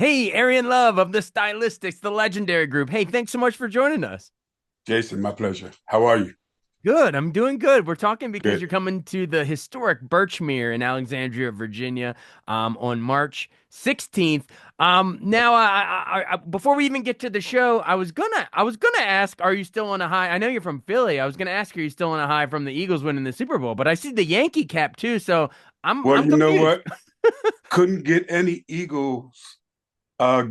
Hey, Airrion Love of the Stylistics, the legendary group. Hey, thanks so much for joining us. Jason, my pleasure. How are you? Good, I'm doing good. We're talking because Good. you're coming to the historic Birchmere in Alexandria, Virginia, on March 16th. Now, before we even get to the show, I was gonna ask, are you still on a high? I know you're from Philly. I was gonna ask, are you still on a high from the Eagles winning the Super Bowl? But I see the Yankee cap too, so I'm Well, I'm you know confused. what? Couldn't get any Eagles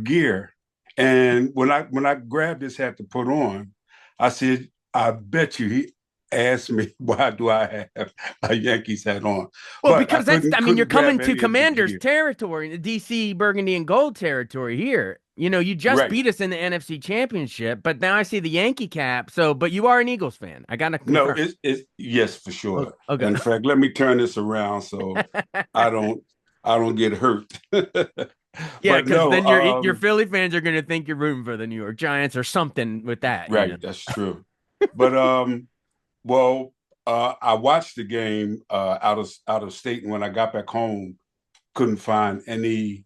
gear. And when I grabbed this hat to put on, I said, I bet you he asked me why do I have a Yankees hat on. Well, But I because couldn't you're couldn't coming grab to any of the Commanders gear. territory, the DC Burgundy and Gold territory here. You just Right. beat us in the NFC Championship, but now I see the Yankee cap. So, but you are an Eagles fan. I gotta No, confirm. it's yes for Oh, sure. okay. In fact, let me turn this around so I don't I don't get hurt. Yeah, But because no, then your Philly fans are gonna think you're rooting for the New York Giants or something with that. right, that's true. But well, I watched the game out of state, and when I got back home, couldn't find any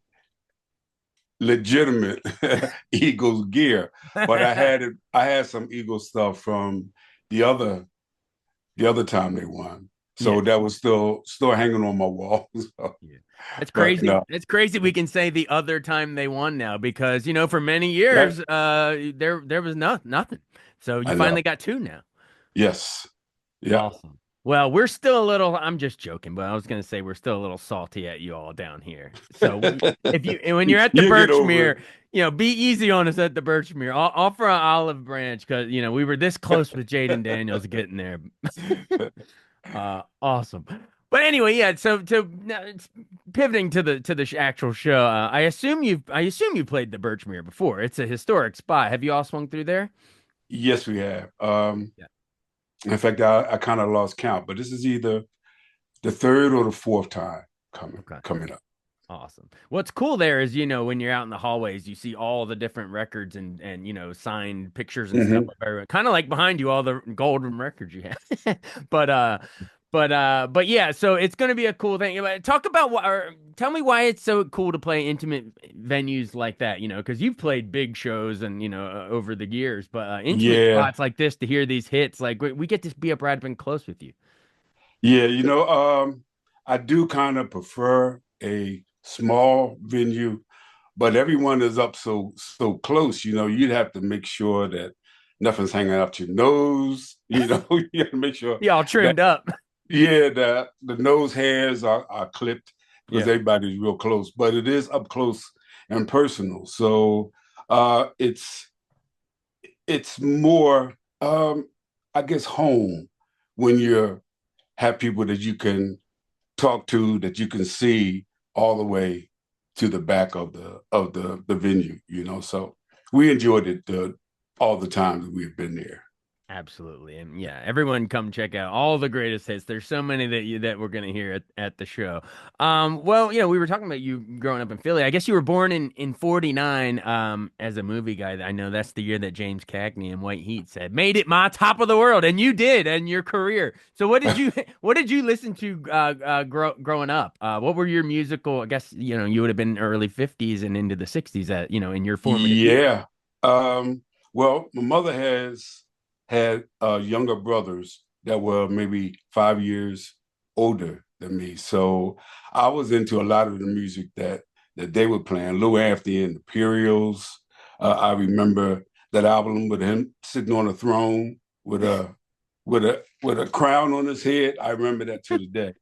legitimate Eagles gear. But I had some Eagles stuff from the other the other time they won, Yeah. so that was still hanging on my wall. So, Yeah. That's but crazy. no, It's crazy we can say the other time they won now because, for many that years, there was nothing. So you I know. finally got two now. Yes, yeah, Awesome. Well, we're still a little, I'm just joking, but I was going to say we're still a little salty at you all down here. So if you, and when you're at the you get over Birchmere, be easy on us at the Birchmere. Offer an olive branch because, we were this close with Jaden Daniels getting there. it. Awesome. But anyway, yeah. So now it's pivoting to the actual show. I assume you played the Birchmere before. It's a historic spot. Have you all swung through there? Yes, we have. Yeah. In fact, I kind of lost count, but this is either the third or the fourth time coming Okay. coming up. Awesome. What's cool there is, when you're out in the hallways, you see all the different records and signed pictures and stuff Hmm. of everyone. Kind of like behind you, all the golden records you have. But but yeah, so it's gonna be a cool thing. Talk about what or tell me why it's so cool to play intimate venues like that, because you've played big shows and over the years, but intimate Yeah, spots like this to hear these hits, like we get to be up right up and close with you. yeah. I do kind of prefer a small venue, but everyone is up so close. You'd have to make sure that nothing's hanging out your nose. You have to make sure Y'all that trimmed up. yeah, the nose hairs are clipped because Yeah. everybody's real close, but it is up close and personal. So it's more I guess home when you have people that you can talk to, that you can see all the way to the back of the venue. So we enjoyed it all the times that we've been there. Absolutely. And yeah, everyone come check out all the greatest hits. There's so many that we're gonna hear at the show. Well, we were talking about you growing up in Philly. I guess you were born in 49 as a movie guy. I know that's the year that James Cagney in White Heat said, "Made it my top of the world." And you did, and your career. So what did you what did you listen to growing up? What were your musical, I guess, you would have been early 50s and into the 60s at, in your formative years. Yeah. Well, my mother has had younger brothers that were maybe 5 years older than me. So I was into a lot of the music that they were playing. Lou Anthony and the Imperials. I remember that album with him sitting on a throne with a crown on his head. I remember that to the day.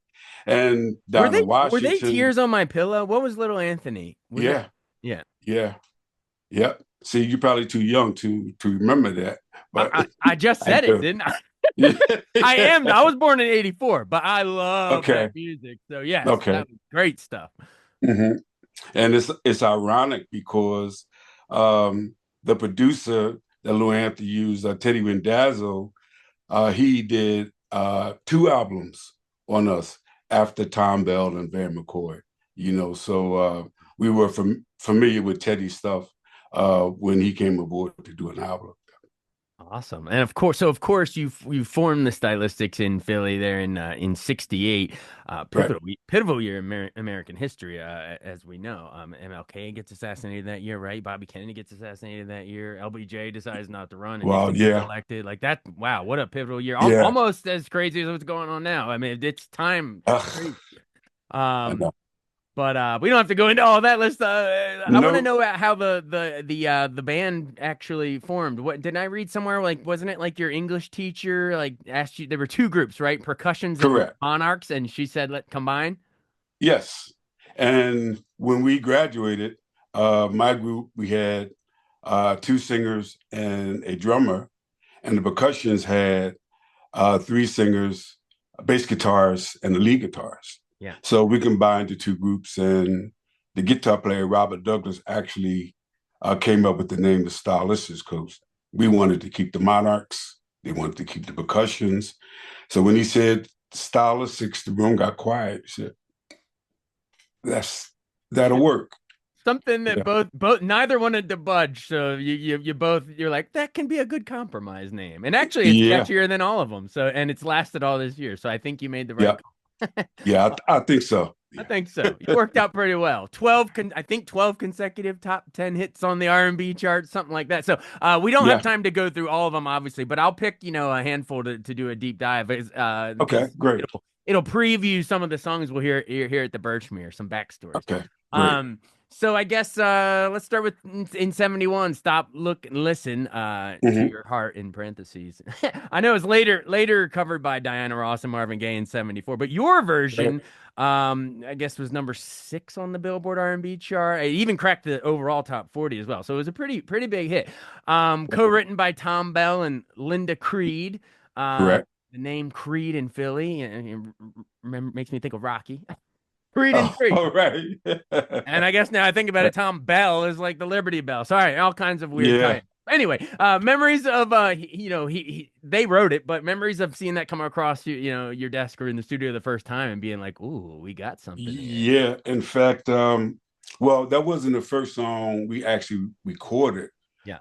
And Were Donna they Washington. tears on my pillow? What was Little Anthony? Was that Yeah, yeah. yeah. Yep. See, you're probably too young to remember that, I, but I, I just I said it, do. didn't I? Yeah. I was born in 84, but I love that Okay. music. So yes, Okay. that was great stuff. Hmm. And it's ironic because the producer that Lou Anthony used, Teddy Randazzo, he did two albums on us after Tom Bell and Van McCoy. So we were familiar with Teddy's stuff when he came aboard to do an album. Awesome. And of course you formed the Stylistics in Philly there in '68. Right. Pivotal year in American history, as we know. MLK gets assassinated that year, right? Bobby Kennedy gets assassinated that year. LBJ decides not to run and Well, Nixon gets yeah, elected. Like that, wow, what a pivotal year. yeah. Almost as crazy as what's going on now. I mean, it's time. It's Ugh, crazy. I Um, know. but we don't have to go into all that. I want to No, know how the band actually formed. What didn't I read somewhere? Like, wasn't it like your English teacher like asked you? There were two groups, right? Percussions and correct. Monarchs, and she said let combine. Yes. And when we graduated, my group, we had two singers and a drummer, and the percussions had three singers, bass guitars, and the lead guitars. Yeah. So we combined the two groups, and the guitar player, Robert Douglas, actually came up with the name the Stylistics because we wanted to keep the Monarchs, they wanted to keep the percussions. So when he said Stylistics, the room got quiet. He said, that's that'll work. Something that Yeah. both neither wanted to budge. So you both you're like that can be a good compromise name. And actually, it's Yeah. catchier than all of them. So and it's lasted all this year. So I think you made the right Yeah. call. Yeah. I think so. I Yeah. think so. You worked out pretty well. I think 12 consecutive top 10 hits on the R&B chart, something like that. So we don't have Yeah. time to go through all of them, obviously, but I'll pick, a handful to do a deep dive Okay. because Great. it'll preview some of the songs we'll hear here at the Birchmere, some backstories. Okay. Great. Um, so I guess let's start with in '71. Stop, look, and listen to Hmm. your heart in parentheses. I know it's later covered by Diana Ross and Marvin Gaye in '74, but your Right. version, I guess, was number 6 on the Billboard R&B chart. It even cracked the overall top 40 as well. So it was a pretty big hit. Co-written by Tom Bell and Linda Creed. Uh, Correct. the name Creed in Philly makes me think of Rocky. Creed and Oh, Creed. all right. And I guess now I think about it, Tom Bell is like the Liberty Bell. Sorry, all kinds of weird Yeah. tie. Anyway, memories of they wrote it, but memories of seeing that come across your desk or in the studio the first time and being like, "Ooh, we got something here." Yeah. In fact, well, that wasn't the first song we actually recorded. Yeah,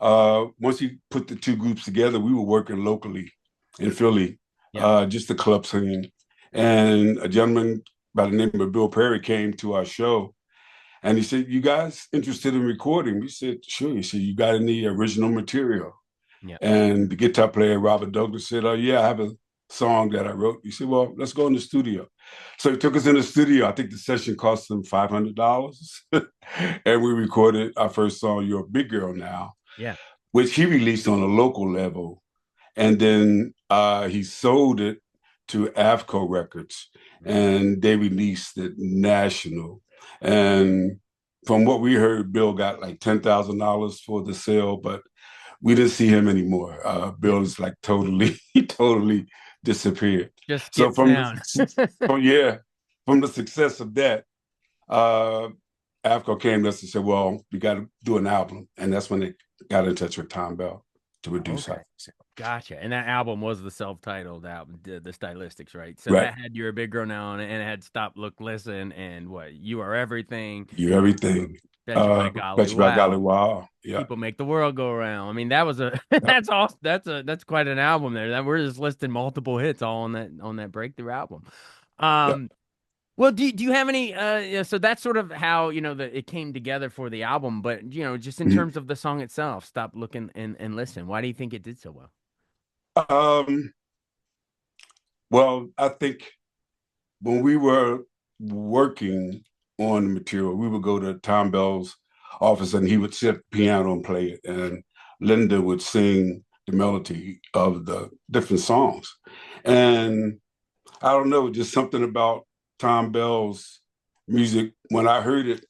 Once he put the two groups together, we were working locally in Philly, yeah. just the club singing. And a gentleman by the name of Bill Perry came to our show and he said, "You guys interested in recording?" We said, "Sure." He said, "You got any original material?" Yeah. And the guitar player, Robert Douglas, said, "Oh, yeah, I have a song that I wrote." He said, "Well, let's go in the studio." So he took us in the studio. I think the session cost him $500. And we recorded our first song, "You're a Big Girl Now," Yeah. which he released on a local level. And then he sold it to Avco Records, Mm. and they released it national. And from what we heard, Bill got like $10,000 for the sale, but we didn't see him anymore. Yeah. Bill is like totally, totally disappeared. Just So skips town. yeah, from the success of that, uh, Avco came to us and said, "Well, we got to do an album," and that's when they got in touch with Tom Bell to reduce Okay. our sale. Gotcha. And that album was the self-titled album, the Stylistics, right? So Right. that had You're a Big Girl Now on it, and it had Stop, Look, Listen, and what? You Are Everything. You everything. Bet you by golly, Bet you by golly, wow. wow. Yeah. People make the world go around. I mean, that was a Yep. that's awesome. That's quite an album there. That we're just listing multiple hits all on that breakthrough album. Yep. Um, well, do you have any yeah, so that's sort of how, it came together for the album, but just in Mhm. terms of the song itself, Stop Looking and Listen. Why do you think it did so well? Um, well, I think when we were working on the material, we would go to Tom Bell's office and he would sit at the piano and play it, and Linda would sing the melody of the different songs. And I don't know, just something about Tom Bell's music. When I heard it,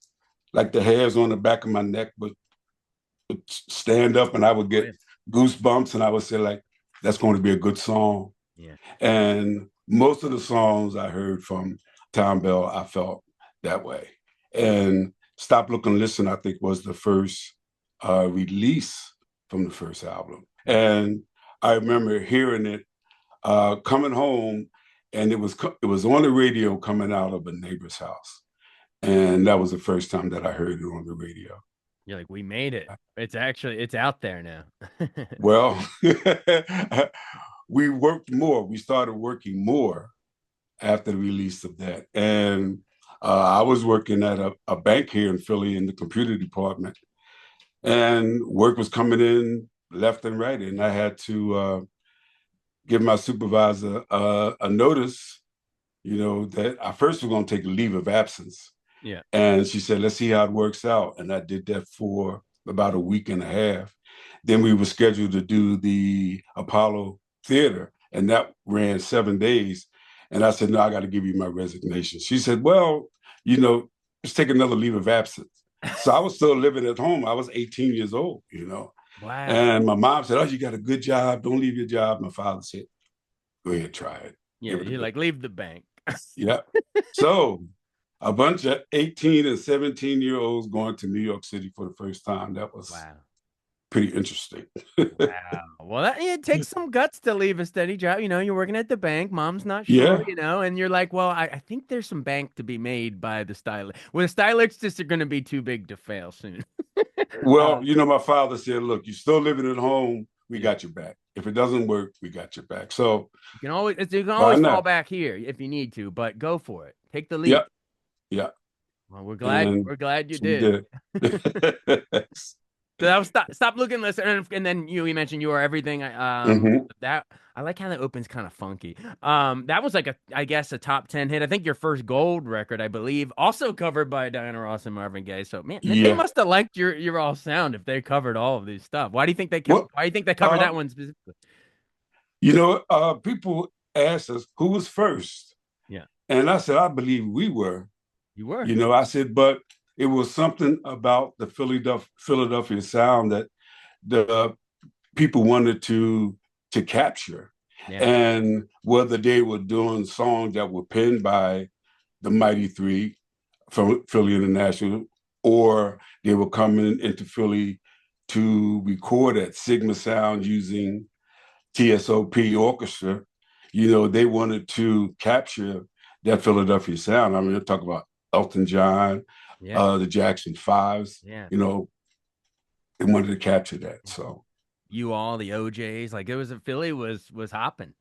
like the hairs on the back of my neck would stand up and I would Oh get yeah. goosebumps and I would say, like, that's going to be a good song. Yeah. And most of the songs I heard from Tom Bell, I felt that way. And Stop, Look, and Listen, I think, was the first release from the first album. Yeah. And I remember hearing it coming home, and it was on the radio coming out of a neighbor's house. And that was the first time that I heard it on the radio. You're like, we made it. It's out there now. Well, we worked more. We started working more after the release of that. And I was working at a bank here in Philly in the computer department, and work was coming in left and right. And I had to give my supervisor a notice, that I first was going to take a leave of absence. Yeah. And she said, let's see how it works out. And I did that for about a week and a half. Then we were scheduled to do the Apollo Theater, and that ran 7 days. And I said, no, I got to give you my resignation. She said, well, just take another leave of absence. So I was still living at home. I was 18 years old. Wow. And my mom said, oh, you got a good job. Don't leave your job. My father said, go ahead, try it. Yeah, Give it a you're go. like, leave the bank. Yeah. So a bunch of 18 and 17-year-olds going to New York City for the first time. That was Wow. pretty interesting. Wow. Well, it takes some guts to leave a steady job. You're working at the bank, mom's not sure, Yeah. and you're like, well, I think there's some bank to be made by the stylist. Well, the stylists just are going to be too big to fail soon. Well, my father said, look, you're still living at home. We Yeah. got your back. If it doesn't work, we got your back. So You can why always fall not? back here if you need to, but go for it. Take the leap. Yep. Yeah. Well, we're glad And we're glad you so we did. did. So that was stop looking, listen, and then you mentioned you are everything. Hmm. That I like how that opens kind of funky. That was like I guess a top 10 hit. I think your first gold record, I believe, also covered by Diana Ross and Marvin Gaye. So man, they Yeah. must have liked your all sound if they covered all of these stuff. Why do you think they kept? Well, Why do you think they covered uh, that one specifically? people asked us who was first. Yeah, And I said, I believe we were. you were. I said, but it was something about the Philadelphia sound that the people wanted to capture. Yeah, And whether they were doing songs that were penned by the Mighty Three from Philly International, or they were coming into Philly to record at Sigma Sound using TSOP orchestra, they wanted to capture that Philadelphia sound. I mean, they talk about Elton John, yeah, the Jackson Fives, yeah. they wanted to capture that. So You all the OJs, like it was Philly was hopping.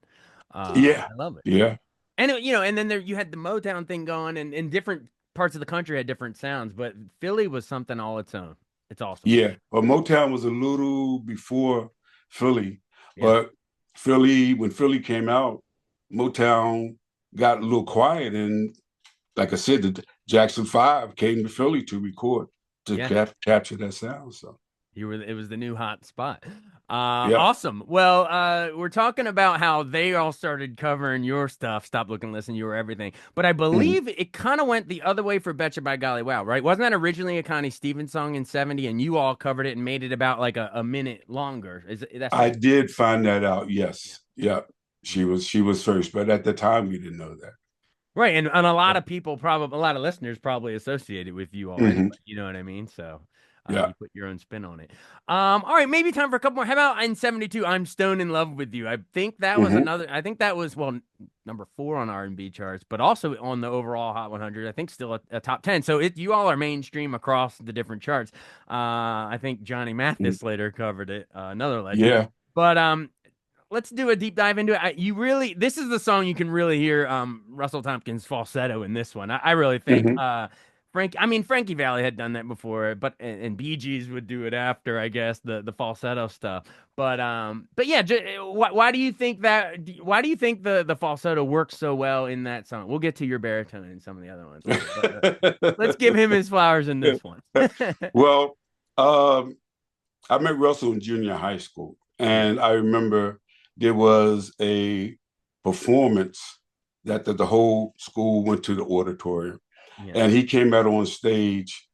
yeah, I love it. yeah, And and then there you had the Motown thing going, and different parts of the country had different sounds, but Philly was something all its own. It's awesome. yeah. But Motown was a little before Philly, Yeah. but when Philly came out, Motown got a little quiet, and like I said, the Jackson Five came to Philly to record to Yeah. capture that sound. So It was the new hot spot. yeah. Awesome. Well, we're talking about how they all started covering your stuff. Stop, Look, and Listen. You were everything. But I Mhm. believe it kind of went the other way for Betcha by Golly Wow, right? Wasn't that originally a Connie Stevens song in 70 and you all covered it and made it about like a minute longer? That's I right. did find that out. Yeah. Yes. Yeah. Yeah. She was first, but at the time we didn't know that. Right, and a lot Yeah. of people probably a lot of listeners probably associated with you all anyway. Hmm. You know what I mean? So Yeah. you put your own spin on it. All right, maybe time for a couple more. How about in '72? I'm Stone in Love with You. I think that was Hmm. another. I think that was number 4 on R&B charts, but also on the overall Hot 100. I think still a top 10. So you all are mainstream across the different charts. I think Johnny Mathis later covered it, another legend. Yeah. But let's do a deep dive into it. This is the song you can really hear Russell Tompkins falsetto in this one. I really think Hmm. Frankie Valli had done that before, but and Bee Gees would do it after, I guess, the falsetto stuff. But yeah, why do you think that why do you think the falsetto works so well in that song? We'll get to your baritone and some of the other ones later, but let's give him his flowers in this one. Well, I met Russell in junior high school, Yeah. and I remember there was a performance that the whole school went to the auditorium, Yeah. and he came out on stage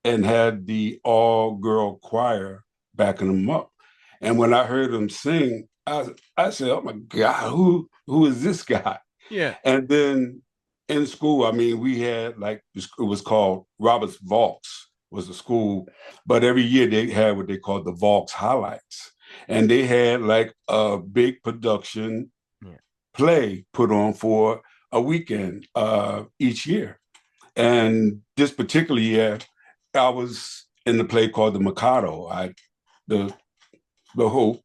and had the all-girl choir backing him up. And when I heard him sing, I said, "Oh my God, who is this guy?" Yeah. And then in school, I mean, we had like it was called Roberts Vaulks was the school, but every year they had what they called the Vaulks highlights, and they had like a big production Yeah. play put on for a weekend each year. And this particular year, I was in the play called The Mikado. The the whole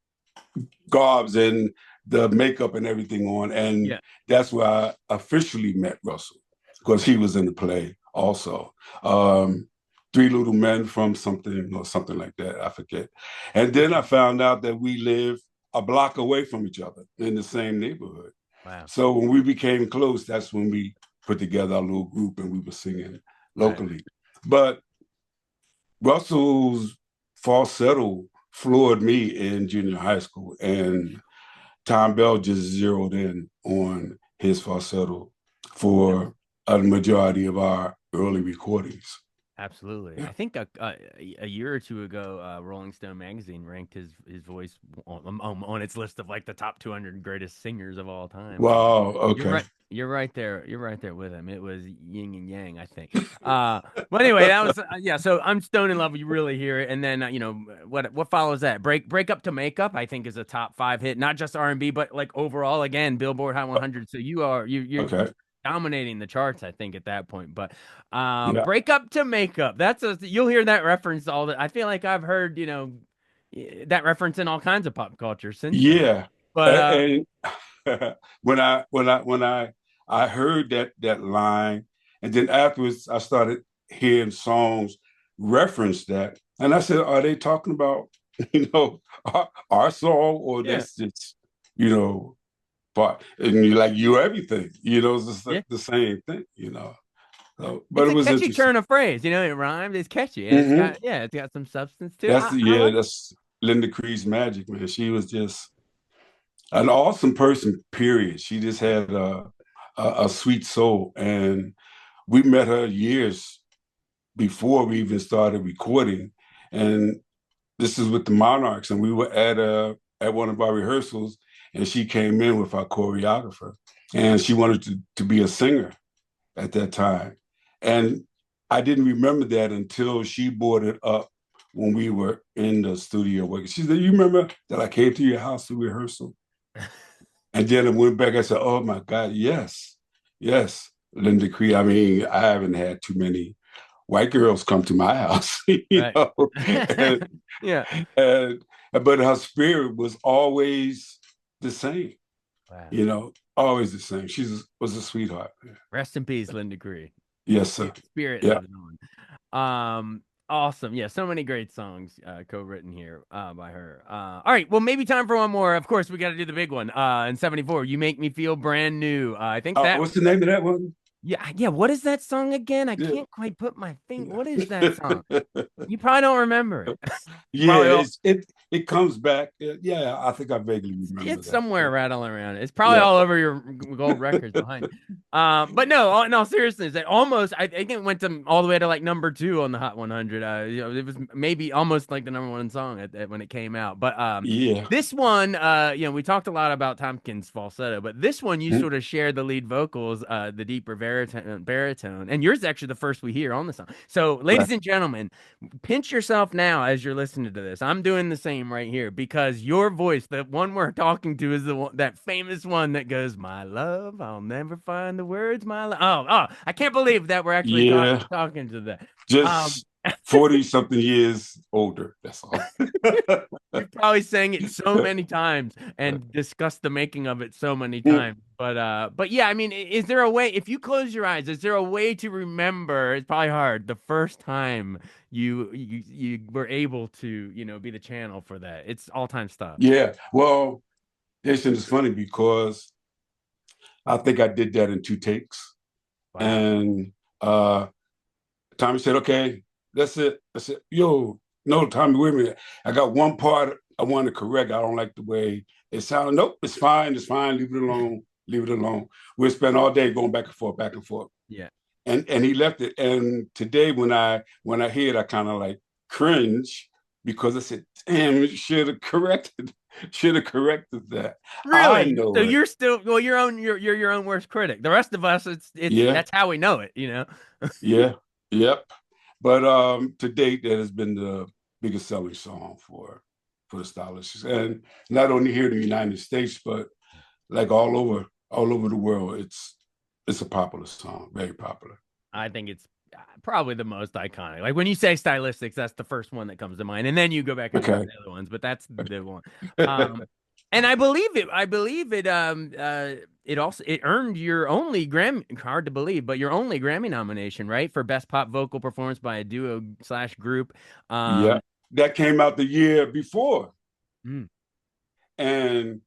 garbs and the makeup and everything on, and Yeah. that's where I officially met Russell because he was in the play also. Three Little Men from something or something like that, I forget. And then I found out that we live a block away from each other in the same neighborhood. Wow. So when we became close, that's when we put together our little group and we were singing Right. locally. But Russell's falsetto floored me in junior high school, and Tom Bell just zeroed in on his falsetto Yeah. for a majority of our early recordings. Absolutely. Yeah. I think a year or two ago, Rolling Stone magazine ranked his voice on its list of like the top 200 greatest singers of all time. And Wow. you're Okay. right. You're right there. You're right there with him. It was yin and yang, I think. But anyway, that was yeah. So I'm Stone in Love. You really hear it, and then what follows that? Break Up to Make Up. I think is a top five hit, not just R&B, but like overall. Again, Billboard Hot 100. So you're Okay. dominating the charts, I think, at that point. But Yeah. Break Up to Make Up. You'll hear that reference all the. I feel like I've heard that reference in all kinds of pop culture since then. Yeah. But And when I heard that line, and then afterwards I started hearing songs reference that, and I said, "Are they talking about our song, or yeah, that's just you know part?" And you like you everything, it's just yeah. the same thing, So, but It's it a was catchy interesting. turn of phrase. It rhymes. It's catchy, and Hmm. it's got some substance too. I like. That's Linda Creed's magic, man. She was just an awesome person, period. She just had a sweet soul. And we met her years before we even started recording. And this is with the Monarchs. And we were at one of our rehearsals, and she came in with our choreographer. And she wanted to be a singer at that time. And I didn't remember that until she brought it up when we were in the studio working. She said, "You remember that I came to your house to rehearsal?" And then I went back. I said, "Oh my God, yes, yes, Linda Creed. I mean, I haven't had too many white girls come to my house, Right. and, Yeah. and but her spirit was always the same, Wow. always the same. Was a sweetheart. Rest in peace, Linda Cree. Yes, sir. Spirit Yeah. lives on. Awesome. Yeah, so many great songs co-written here by her. All right, well, maybe time for one more. Of course, we got to do the big one. In '74, You Make Me Feel Brand New. I think that. What's the name of that one? Yeah, yeah. What is that song again? I Yeah. can't quite put my thing. What is that song? You probably don't remember it. Yeah, Probably all, it comes back. Yeah, I think I vaguely remember it's that. somewhere Yeah. rattling around. It's probably Yeah. all over your gold records behind. But no, in all seriousness, I think it went to all the way to like number two on the Hot 100. It was maybe almost like the number one song when it came out. But Yeah. this one, we talked a lot about Tompkins' falsetto, but this one you Mhm. sort of shared the lead vocals, the deeper baritone, and yours is actually the first we hear on the song. So, Right. ladies and gentlemen, pinch yourself now as you're listening to this. I'm doing the same right here because your voice, the one we're talking to, is the one, that famous one that goes, "My love, I'll never find the words, my love." Oh, I can't believe that we're actually Yeah. talking to that. Um, Just 40 something years older. That's all. You've probably sang it so many times and discussed the making of it so many times. But yeah, I mean, is there a way, if you close your eyes, is there a way to remember? It's probably hard. The first time you were able to, be the channel for that. It's all time stuff. Yeah. Well, Jason, it's funny because I think I did that in two takes. Wow. And Tommy said, "Okay, that's it." I said, "Yo, no, Tommy, wait a minute. I got one part I want to correct. I don't like the way it sounded. Nope, it's fine. It's fine. Leave it alone. Leave it alone." We spent all day going back and forth, back and forth. Yeah. And he left it. And today when I hear it, I kind of like cringe because I said, "Damn, should have corrected that." I Really? So know it. you're still well, you're your own worst critic. The rest of us, it's Yeah, that's how we know it. yeah, yep. But to date, that has been the biggest selling song for the Stylistics, and not only here in the United States, but like all over the world. It's a popular song, very popular. I think it's probably the most iconic. Like when you say Stylistics, that's the first one that comes to mind, and then you go back and listen Okay. to the other ones. But that's the one. Um, and I believe it. I believe it. It also it earned your only Grammy. Hard to believe, but your only Grammy nomination, right, for best pop vocal performance by a duo slash group. Yeah. That came out the year before. Mm, And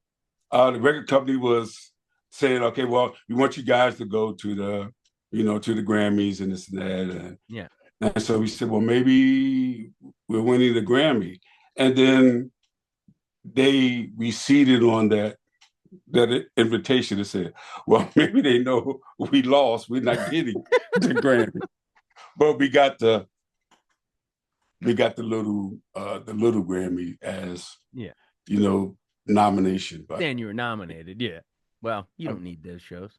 the record company was saying, okay, well, we want you guys to go to to the Grammys and this and that. yeah. And so we said, well, maybe we're winning the Grammy. And then they receded on that invitation and said, well, maybe they know we lost. We're not getting the Grammy. But we got the little Grammy as, Yeah. you know, nomination. But Then you were nominated. Yeah. Well, you don't need those shows.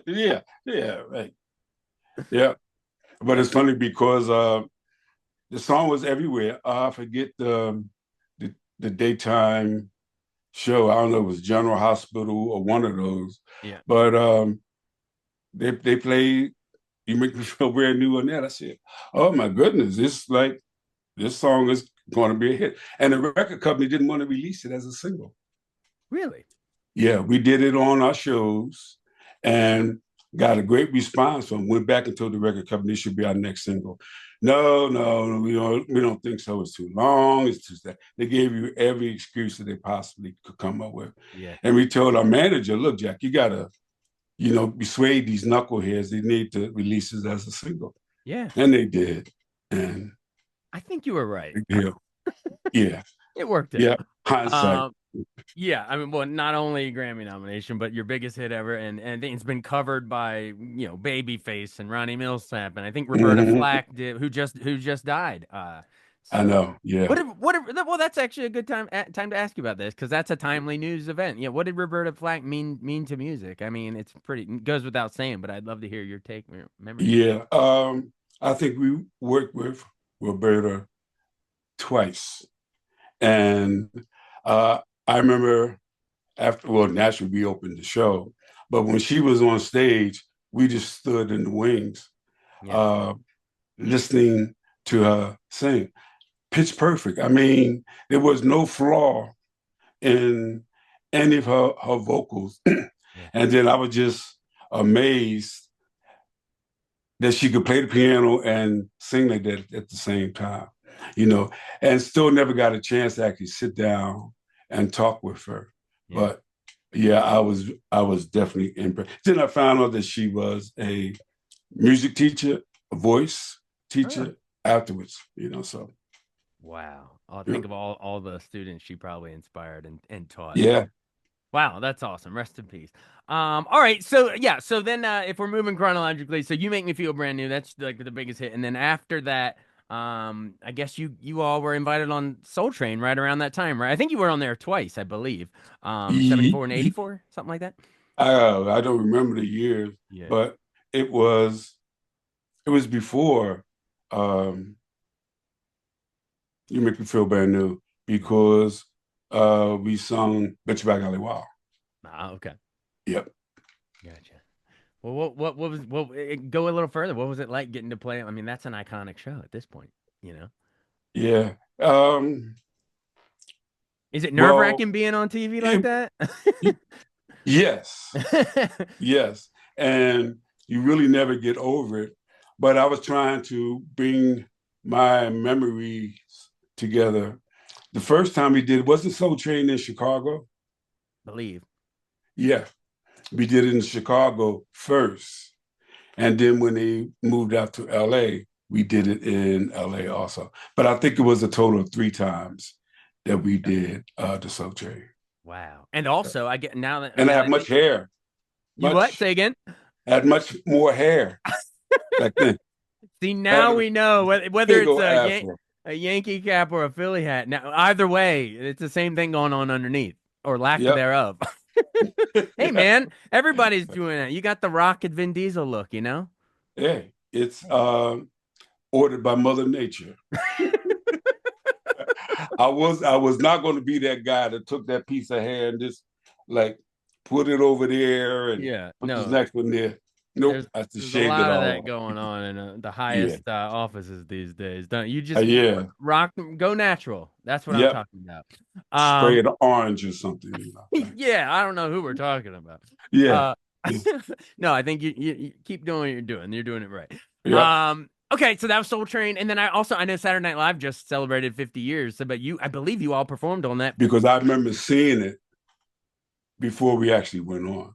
yeah, yeah, right. Yeah. But it's funny because the song was everywhere. I forget the daytime show. I don't know if it was General Hospital or one of those. Yeah. But they played You Make Me Feel Brand New on that. I said, oh my goodness, this song is going to be a hit. And the record company didn't want to release it as a single. Really? Yeah, we did it on our shows and got a great response from. Went back and told the record company it should be our next single. No, no, we don't think so. It's too long. It's too that. They gave you every excuse that they possibly could come up with. Yeah. And we told our manager, look, Jack, you gotta, persuade these knuckleheads. They need to release it as a single. Yeah. And they did. And I think you were right. yeah, yeah, It worked out. yeah. Hindsight. Um, yeah, I mean, well, not only Grammy nomination, but your biggest hit ever, and I think it's been covered by Babyface and Ronnie Millsap, and I think Roberta Mhm. Flack did, who just died. I So know. Yeah. well, that's actually a good time to ask you about this because that's a timely news event. Yeah, what did Roberta Flack mean to music? I mean, it goes without saying, but I'd love to hear your take, your memories. Yeah. I think we worked with Roberta twice. And I remember naturally we opened the show, but when she was on stage, we just stood in the wings, Yeah. uh, listening to her sing. Pitch perfect. I mean, there was no flaw in any of her vocals. Yeah. And then I was just amazed that she could play the piano and sing like that at the same time, and still never got a chance to actually sit down and talk with her. Yeah. But yeah, I was definitely impressed. Then I found out that she was a music teacher, a voice teacher afterwards, so Wow. I'll yeah. think of all the students she probably inspired and taught. Yeah. Wow, that's awesome. Rest in peace. All right, so yeah, so then if we're moving chronologically, so You Make Me Feel Brand New, that's like the biggest hit. And then after that, I guess you all were invited on Soul Train right around that time, right? I think you were on there twice, I believe. 74 and 84, something like that. I don't remember the years, Yeah. but it was before um, You Make Me Feel Brand New because we sung Bet You Back Alley Wow. Ah, okay. Yep. Gotcha. Well, go a little further. What was it like getting to play? I mean, that's an iconic show at this point, you know. Yeah. Is it Well, nerve-wracking being on TV like it, that? yes, yes, and you really never get over it. But I was trying to bring my memories together. The first time we did wasn't Soul Train in Chicago. Believe. Yeah, we did it in Chicago first, and then when they moved out to LA, we did it in LA also. But I think it was a total of 3 times that we did the Soul Train. Wow. And also, I get now that And I now have that much hair. you what? Much Say again. had much more hair back then. See, Had now a we know whether big it's old afro. A Yankee cap or a Philly hat. Now, either way, it's the same thing going on underneath or lack Yep. thereof. Hey, man, everybody's doing that. You got the Rock and Vin Diesel look, you know? Hey, it's ordered by Mother Nature. I was not going to be that guy that took that piece of hair and just like put it over there and Yeah, put this no, next one there. Nope, I have to There's a shave it lot of all that off. going on in the Yeah. highest offices these days. Don't you just Yeah. rock, go natural. That's what I'm Yep. talking about. Spray Um, it orange or something, yeah, I don't know who we're talking about. Yeah. Uh, Yeah. no, I think you keep doing what you're doing. You're doing it right. Yep. Okay, so that was Soul Train, and then I know Saturday Night Live just celebrated 50 years. So, but I believe you all performed on that. Because I remember seeing it before we actually went on.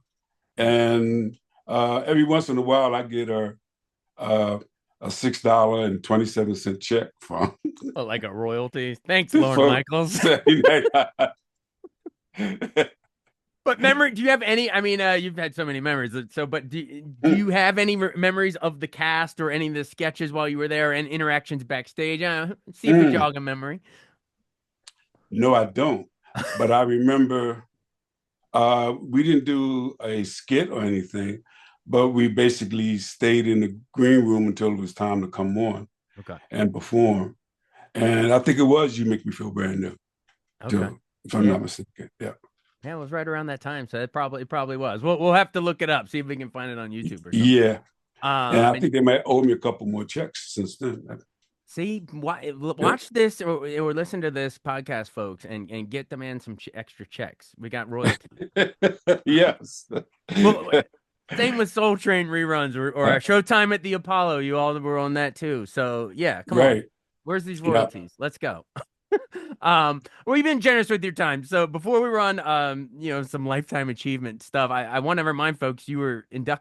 Yeah. And every once in a while, I get uh, a $6.27 check from Oh, like a royalty. Thanks, Lauren for Michaels. Saturday Night. But memory, do you have any? I mean, you've had so many memories. So, but do you have any memories of the cast or any of the sketches while you were there and interactions backstage? See if we jog a memory. No, I don't. But I remember we didn't do a skit or anything, but we basically stayed in the green room until it was time to come on Okay. and perform. And I think it was You Make Me Feel Brand New, Okay. too, if I'm Yeah. not mistaken. Yeah. Yeah, it was right around that time, so it probably was. We'll have to look it up, see if we can find it on YouTube or something. Yeah. And I And think they might owe me a couple more checks since then. see, Yeah. watch this or listen to this podcast, folks, and get the man some extra checks. We got royalty. Yes. Well, same with Soul Train reruns or Showtime at the Apollo. You all were on that too. So yeah, come on. Right. Where's these Yeah. royalties? Let's go. Well, you've been generous with your time. So before we run, some lifetime achievement stuff, I want to remind folks you were the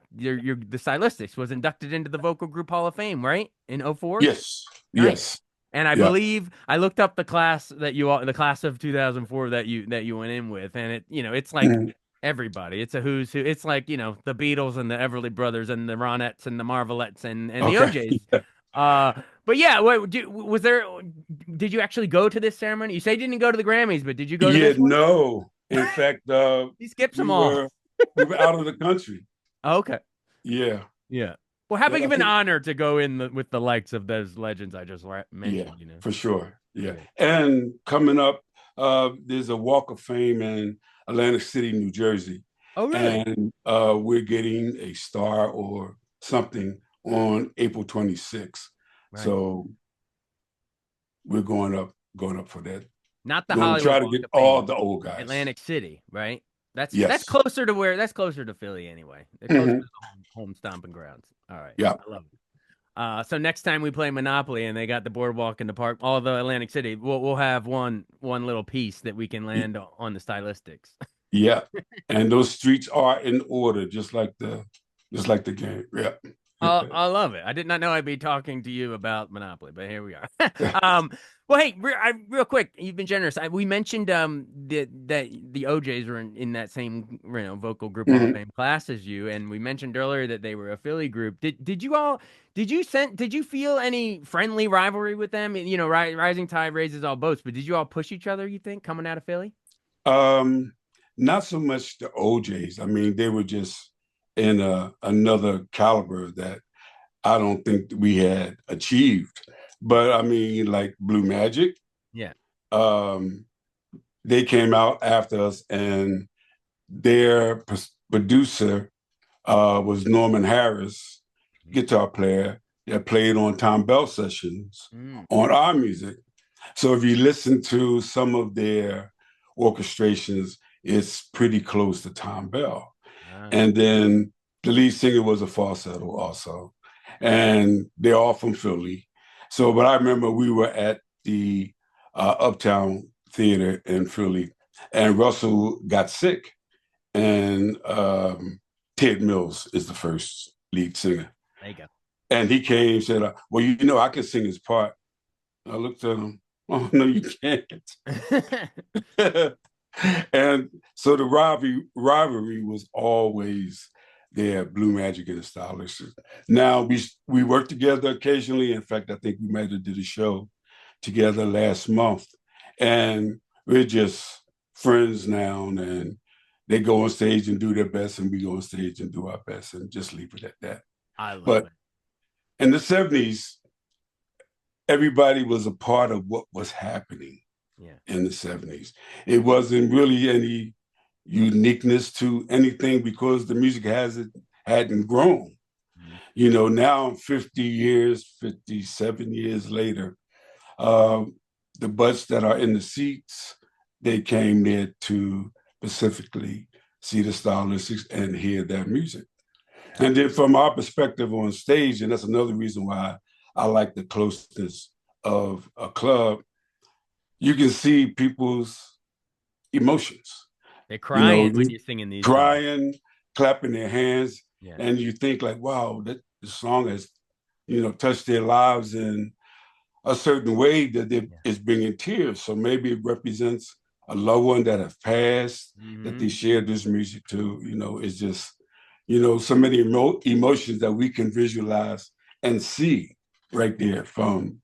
Stylistics was inducted into the Vocal Group Hall of Fame, right? In '04. Yes. Nice. Yes. And I Yeah. believe I looked up the class the class of 2004 that you went in with, and it's like Mhm. everybody. It's a who's who. It's like the Beatles and the Everly Brothers and the Ronettes and the Marvelettes and the Okay. OJs. Uh, but yeah, did you actually go to this ceremony? You say you didn't go to the Grammys, but did you go to Yeah, this one? no. In fact, He skips we them all. were we were out of the country. Okay. Yeah. Yeah. Well, how big I of an think honor to go in with the likes of those legends I just yeah, mentioned. for sure. Yeah. Yeah. And coming up, there's a Walk of Fame in Atlantic City, New Jersey. Oh, really? And we're getting a star or something on April 26th. Right. So we're going up for that. Not the Going to Hollywood try to Walk get of all Fame, the old guys. Atlantic City, right? That's Yes. closer to Philly anyway. They're closer to Hmm. the home stomping grounds. All right, Yeah. I love it. So next time we play Monopoly and they got the boardwalk in the park, all the Atlantic City, we'll have one little piece that we can land on the Stylistics. Yeah. And those streets are in order, just like the game. Yeah. I love it. I did not know I'd be talking to you about Monopoly, but here we are. um, well, hey, real quick, you've been generous. We mentioned that the OJs were in that same vocal group Hall of Mhm. Fame class as you, and we mentioned earlier that they were a Philly group. Did you feel any friendly rivalry with them? Rising tide raises all boats, but did you all push each other? You think coming out of Philly? Um, Not so much the OJs. I mean, they were just in another caliber that I don't think we had achieved. But I mean, like Blue Magic, Yeah. um, they came out after us, and their producer was Norman Harris, guitar player that played on Tom Bell sessions Mm. on our music. So if you listen to some of their orchestrations, it's pretty close to Tom Bell. Ah. And then the lead singer was a falsetto also. And they're all from Philly. So, but I remember we were at the Uptown Theater in Philly, and Russell got sick. And Ted Mills is the first lead singer. There you go. And he came and said, well, I can sing his part. I looked at him. Oh, no, you can't. And so the rivalry was always there, Blue Magic and the Stylistics. Now we work together occasionally. In fact, I think we might have did a show together last month. And we're just friends now. And they go on stage and do their best, and we go on stage and do our best and just leave it at that. I love But it. in the 70s, everybody was a part of what was happening in the 70s. It wasn't really any uniqueness to anything because the music hadn't grown. Now 50 years, 57 years later, um, the butts that are in the seats, they came there to specifically see the Stylistics and hear their music. And then from our perspective on stage, and that's another reason why I like the closeness of a club, you can see people's emotions, They're you know, crying when you're singing these songs. crying, clapping their hands, Yeah. and you think like, wow, that the song has, touched their lives in a certain way that it Yeah. is bringing tears. So maybe it represents a loved one that have passed that Hmm. they shared this music to. It's just, so many emotions that we can visualize and see right there from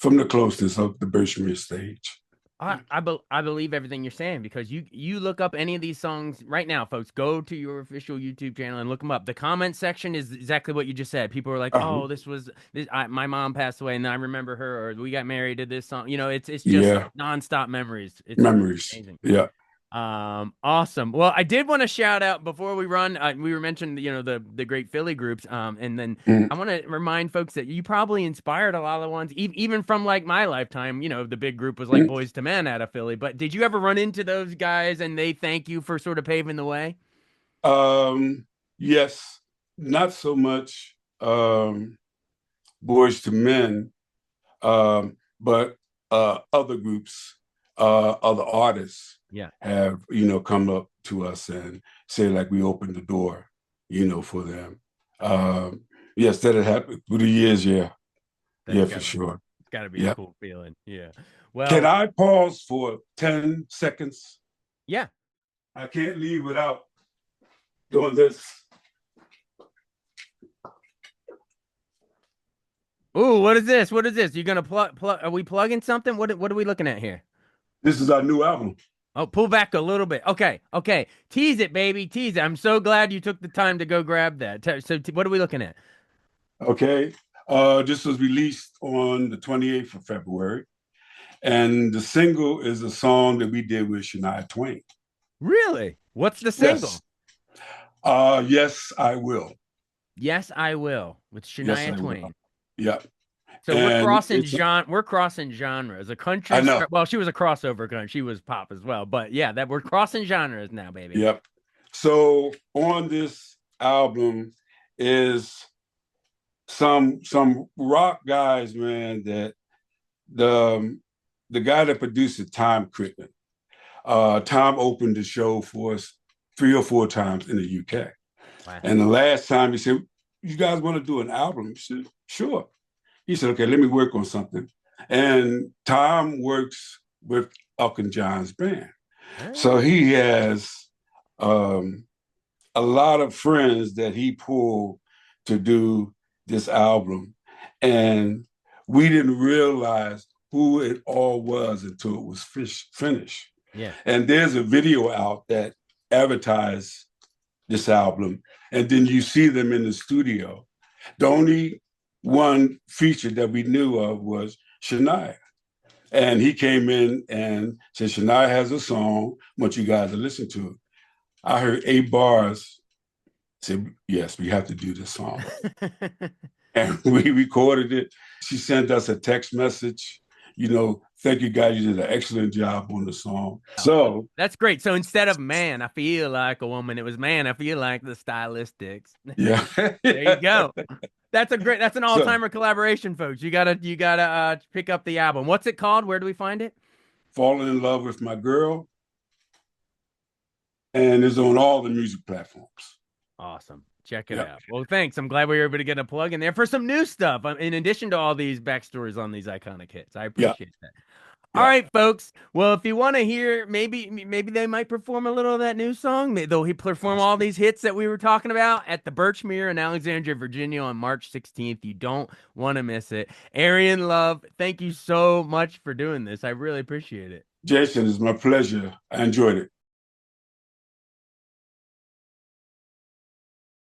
the closeness of the Birchmere stage. I believe everything you're saying because you look up any of these songs right now, folks. Go to your official YouTube channel and look them up. The comment section is exactly what you just said. People are like, Uh-huh. "Oh, my mom passed away, and I remember her," or "We got married to this song." It's just Yeah, nonstop memories. It's memories. amazing. Yeah. Awesome. Well, I did want to shout out before we run. We were mentioning, the great Philly groups. And then Mm-hmm. I want to remind folks that you probably inspired a lot of the ones, even from like my lifetime. The big group was like Boys to Men out of Philly. But did you ever run into those guys and they thank you for sort of paving the way? Yes, not so much Boys to Men, but other groups, other artists Yeah, have, come up to us and say like we opened the door, for them. Um, yes, that had happened through the years. Yeah, that's yeah, for gotta sure. it's gotta be a Yeah. cool feeling. Yeah. Can Well, I pause for 10 seconds? yeah. I can't leave without doing this. Ooh, what is this? What is this? You gonna plug? Are we plugging something? What are we looking at here? This is our new album. Oh, pull back a little bit. Okay, okay. Tease it, baby. Tease it. I'm so glad you took the time to go grab that. What are we looking at? Okay. This was released on the 28th of February. And the single is a song that we did with Shania Twain. Really? What's the Yes. single? Yes, I will. Yes, I Will with Yes, Shania I will. Twain. Yeah. So we're And crossing genre. We're crossing genres. A I country know. star. Well, she was a crossover country. She was pop as well. But yeah, that we're crossing genres now, baby. Yep. So on this album is some rock guys, man, that the guy that produced it, Tom Crittenden. Tom opened the show for us 3 or 4 times in the UK. Wow. And the last time he said, "You guys want to do an album?" He said, "Sure." He said, "Okay, let me work on something." And Tom works with Elton John's band. So Ah. he has um, a lot of friends that he pulled to do this album. And we didn't realize who it all was until it was finished. Yeah. And there's a video out that advertised this album. And then you see them in the studio. The only one feature that we knew of was Shania. And he came in and said, "Shania has a song. I want you guys to listen to it." I heard 8 bars. Said, "Yes, we have to do this song." And we recorded it. She sent us a text message, "Thank you guys. You did an excellent job on the song." Oh, well, So, that's great. So instead of man, I feel like a woman, it was man, I feel like the stylistics. yeah. There you go. That's an So, all-timer collaboration, folks. You gotta pick up the album. What's it called? Where do we find it? falling in love with my girl, and it's on all the music platforms. Awesome. Check it Yeah. out. Well, thanks. I'm glad we were able to get a plug in there for some new stuff. In addition to all these backstories on these iconic hits. I Yeah. appreciate that. All Yeah. right, folks. Well, if you want to hear, maybe they might perform a little of that new song. They'll perform all Awesome. these hits that we were talking about at the Birchmere in Alexandria, Virginia on March 16th. You don't want to miss it. Airrion Love, thank you so much for doing this. I really appreciate it. Jason, it's my pleasure. I enjoyed it.